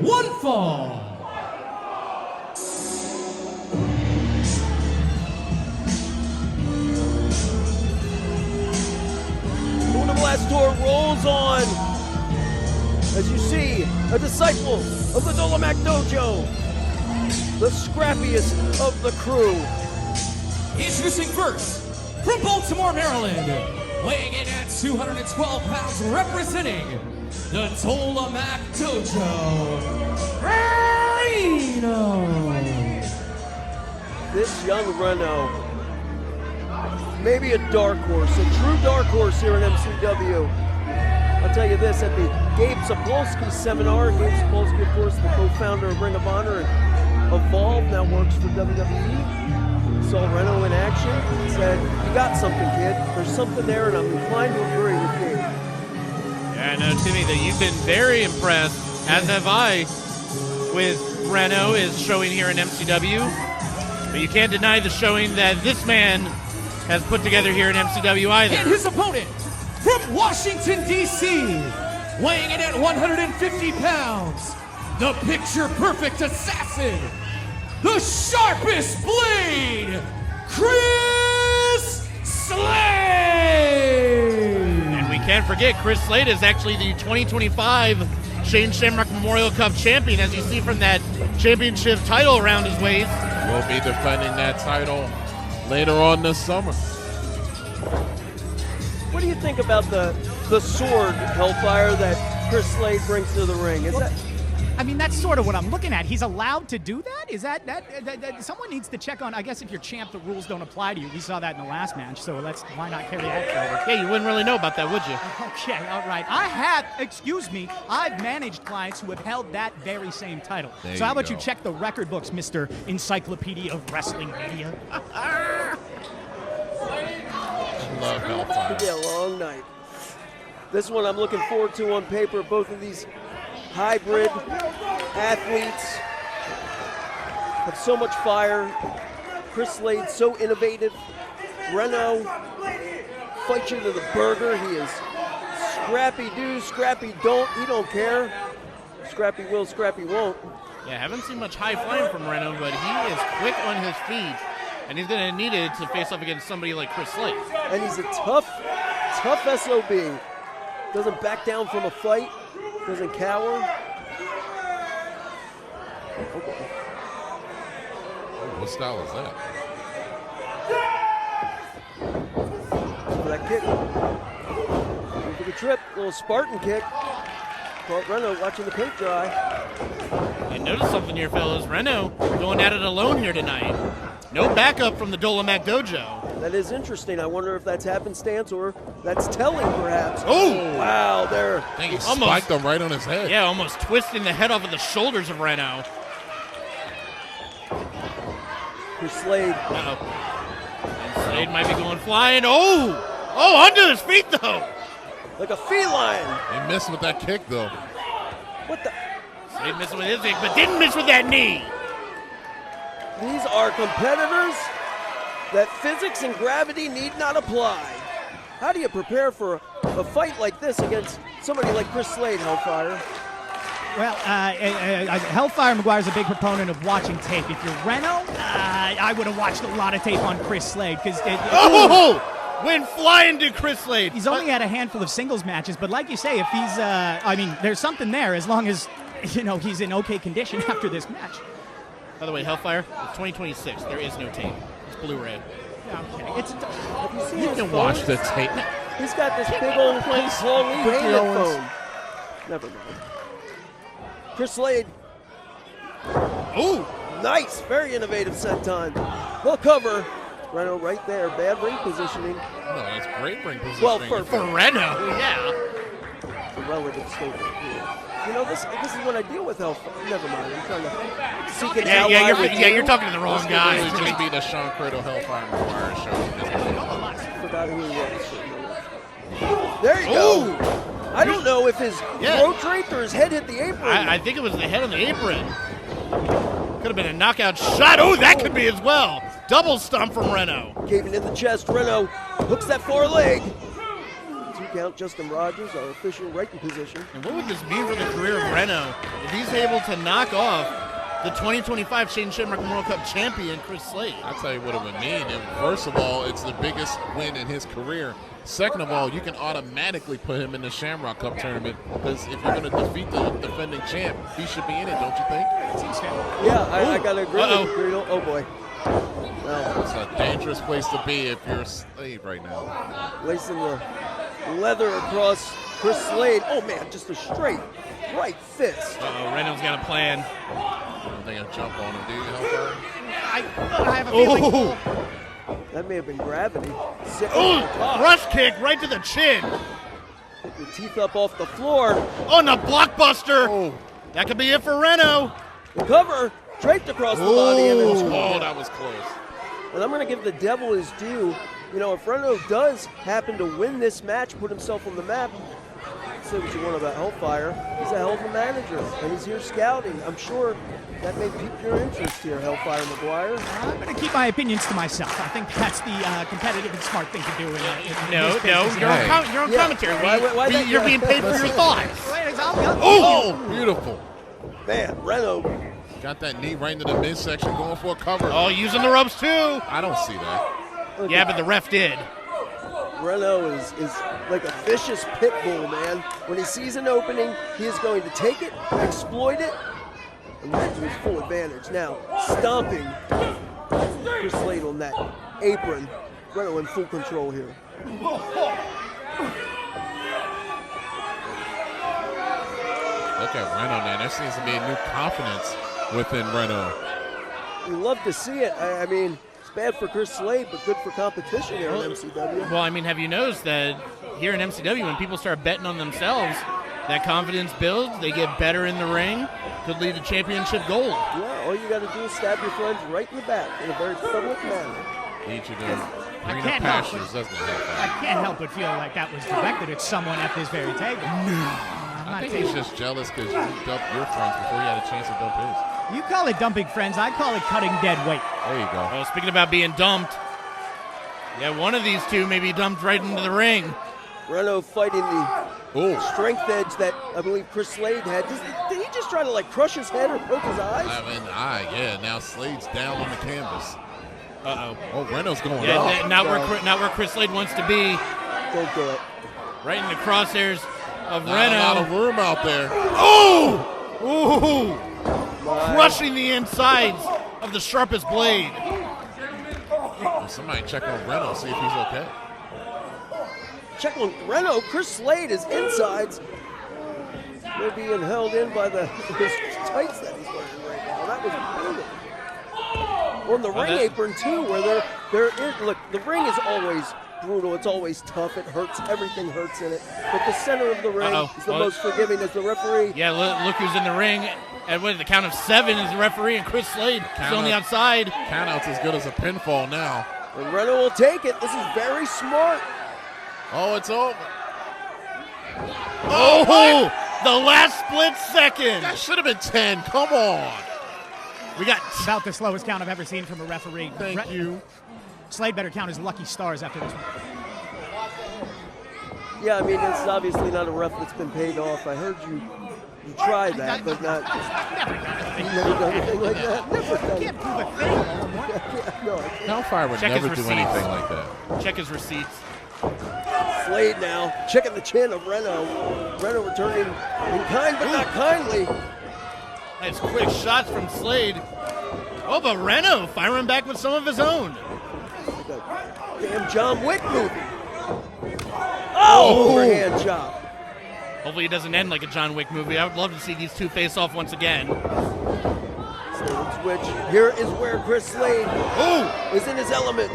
1 fall. The Blast Tour rolls on. As you see, a disciple of the Dolomac Dojo, the scrappiest of the crew. Introducing first, from Baltimore, Maryland, weighing in at 212 pounds, representing the Dolomac Dojo, Reno. This young Reno, maybe a dark horse, a true dark horse here in MCW. I'll tell you this, at the Gabe Sapolsky seminar, Gabe Sapolsky, of course, the co-founder of Ring of Honor and Evolve, now works for WWE. Saw Reno in action, said, "You got something, kid. There's something there," and I'm inclined to agree with Gabe. Yeah, I know, Timmy, that you've been very impressed, as have I, with Reno is showing here in MCW. But you can't deny the showing that this man has put together here in MCW either. And his opponent, from Washington, D.C., weighing in at 150 pounds, the picture-perfect assassin, the sharpest blade, Chris Slade! And we can't forget, Chris Slade is actually the 2025 Shane Shamrock Memorial Cup champion, as you see from that championship title around his waist. We'll be defending that title later on this summer. What do you think about the sword, Hellfire, that Chris Slade brings to the ring? Is that... I mean, that's sort of what I'm looking at. He's allowed to do that? Is that someone needs to check on, I guess if you're champ, the rules don't apply to you. We saw that in the last match, so why not carry that forward? Yeah, you wouldn't really know about that, would you? Okay, all right. I've managed clients who have held that very same title. There So how you about go. you check the record books, Mr. Encyclopedia of Wrestling Media? Love Hellfire. Could be a long night. This one I'm looking forward to on paper. Both of these hybrid athletes have so much fire. Chris Slade, so innovative. Reno fights you to the burger. He is scrappy do, scrappy don't. He don't care. Scrappy will, scrappy won't. Yeah, haven't seen much high flying from Reno, but he is quick on his feet, and he's going to need it to face off against somebody like Chris Slade. And he's a tough SOB. Doesn't back down from a fight. Doesn't cower. What style is that? For that kick. Going for the trip. Little Spartan kick. Caught Reno watching the paint dry. And notice something here, fellas. Reno going at it alone here tonight. No backup from the Dolomac Dojo. That is interesting. I wonder if that's happenstance or that's telling, perhaps. Oh! Wow, there. I think he spiked him right on his head. Yeah, almost twisting the head off of the shoulders of Reno. For Slade. Uh-oh. And Slade might be going flying. Oh! Oh, under his feet, though. Like a feline. He missed with that kick, though. What the? Slade missing with his kick, but didn't miss with that knee. These are competitors that physics and gravity need not apply. How do you prepare for a fight like this against somebody like Chris Slade, Hellfire? Well, Hellfire McGuire's a big proponent of watching tape. If you're Reno, I would have watched a lot of tape on Chris Slade because Went flying to Chris Slade. he's only had a handful of singles matches. But like you say, if he's, there's something there as long as he's in okay condition after this match. By the way, Hellfire, it's 2026. There is no tape. It's Blu-ray. Okay, Have you seen You his can phone? watch the tape. He's got this big old long Ricky Owens. phone. Never mind. Chris Slade. Ooh! Nice, very innovative set time. Full cover. Reno right there. Bad ring positioning. No, that's great ring positioning. Well, For Reno, yeah. A relative statement here. This is what I deal with Hellfire. Never mind. I'm trying to seek an ally with you. You're talking to the wrong This guy. could really just be the Sean Criddle Hellfire McGuire show. Forgot who he was. There you go. I don't know if his throat draped or his head hit the apron. I think it was the head on the apron. Could have been a knockout shot. Oh, that could be as well. Double stomp from Reno. Caving in the chest. Reno hooks that fore leg. 2 count. Justin Rogers, our official, right in position. And what would this mean for the career of Reno if he's able to knock off the 2025 Shane Shamrock World Cup champion, Chris Slade? I'll tell you what it would mean. And first of all, it's the biggest win in his career. Second of all, you can automatically put him in the Shamrock Cup tournament because if you're going to defeat the defending champ, he should be in it, don't you think? Yeah, I got to agree with you, Greedle. Oh, boy. No. It's a dangerous place to be if you're a Slade right now. Lacing the leather across Chris Slade. Oh, man, just a straight right fist. Reno's got a plan. I don't think I'll jump on him, do you, Hellfire? I have a feeling. That may have been gravity. Rush kick right to the chin. Pick your teeth up off the floor. Oh, and a blockbuster. That could be it for Reno. The cover draped across the body. And then Oh, that was close. And I'm going to give the devil his due. You know, if Reno does happen to win this match, put himself on the map, say what you want about Hellfire, he's a hell of a manager, and he's here scouting. I'm sure that may pique your interest here, Hellfire McGuire. I'm going to keep my opinions to myself. I think that's the competitive and smart thing to do. No, you're on commentary. Why You're being paid for your thoughts. Oh, beautiful. Man, Reno. Got that knee right into the midsection, going for a cover. Oh, using the ropes too. I don't see that. Yeah, but the ref did. Reno is like a vicious pit bull, man. When he sees an opening, he is going to take it, exploit it, and use to his full advantage. Now, stomping Chris Slade on that apron. Reno in full control here. Look at Reno now. There seems to be a new confidence within Reno. You love to see it. I mean, it's bad for Chris Slade, but good for competition here in MCW. Well, I mean, have you noticed that here in MCW, when people start betting on themselves, that confidence builds, they get better in the ring, could lead to championship gold. Yeah, all you got to do is stab your friends right in the back in a very public manner. Need you to green can't up help pastures, doesn't it? I can't help but feel like that was directed at someone at this very table. I think he's just jealous because you dumped your friends before he had a chance to dump his. You call it dumping friends. I call it cutting dead weight. There you go. Oh, speaking about being dumped, yeah, one of these two may be dumped right into the ring. Reno fighting the strength edge that I believe Chris Slade had. Did he just try to like crush his head or poke his eyes? I mean, yeah. Now Slade's down on the canvas. Uh-oh. Oh, Reno's going Yeah, up. not where Chris Slade wants to be. Don't do it. Right in the crosshairs of Not Reno. a lot of room out there. Oh! Ooh! Crushing the insides of the sharpest blade. Well, somebody check on Reno, see if he's okay. Check on Reno. Chris Slade, his insides, they're being held in by his tights that he's wearing right now. That was brutal. On the ring apron too, where there is look, the ring is always brutal. It's always tough. It hurts. Everything hurts in it. But the center of the ring is the most forgiving as the referee. Yeah, look who's in the ring. And what, the count of 7 is the referee, and Chris Slade is on the outside. Count-out's as good as a pinfall now. And Reno will take it. This is very smart. Oh, it's over. Oh, the last split second. That should have been 10. Come on. We got About the slowest count I've ever seen from a referee. Thank you. Slade better count his lucky stars after this one. Yeah, I mean, it's obviously not a ref that's been paid off. I heard you tried that, but not. Never done anything like that. Never done it. Can't prove a thing. No, I can't. Hellfire would Check never his do receipts. anything like that. check his receipts. Slade now checking the chin of Reno. Reno returning in kind, but not kindly. Nice quick shots from Slade. Oh, but Reno firing back with some of his own. Like a damn John Wick movie. Oh, overhand chop. Hopefully it doesn't end like a John Wick movie. I would love to see these two face off once again. Slade switch. Here is where Chris Slade is in his element.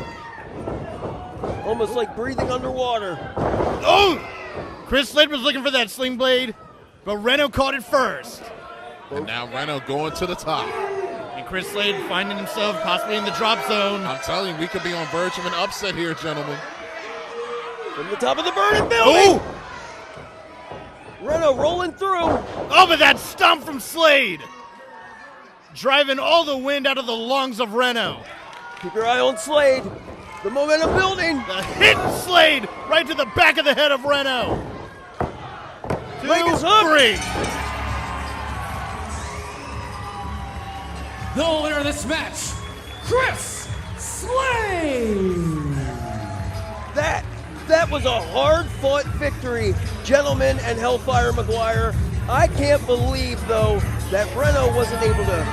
Almost like breathing underwater. Oh! Chris Slade was looking for that sling blade, but Reno caught it first. And now Reno going to the top. And Chris Slade finding himself possibly in the drop zone. I'm telling you, we could be on verge of an upset here, gentlemen. From the top of the burning building. Reno rolling through. Oh, but that stomp from Slade. Driving all the wind out of the lungs of Reno. Keep your eye on Slade. The momentum building. The hidden Slade right to the back of the head of Reno. 2, Leg is up. 3. The winner of this match, Chris Slade. That was a hard-fought victory, gentlemen and Hellfire McGuire. I can't believe, though, that Reno wasn't able to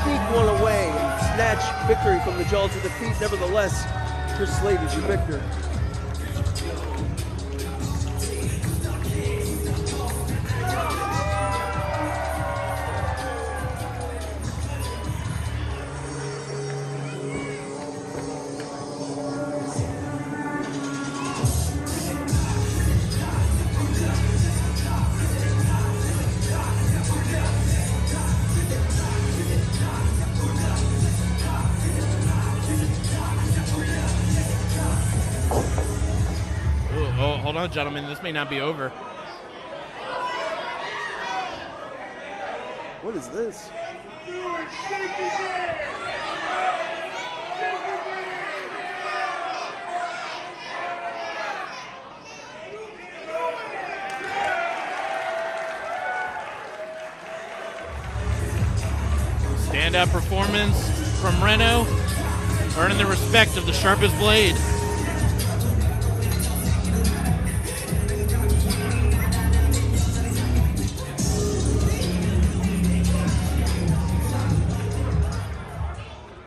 sneak one away and snatch victory from the jaws of defeat. Nevertheless, Chris Slade is your victor. Hold on, gentlemen. This may not be over. What is this? Standout performance from Reno, earning the respect of the sharpest blade.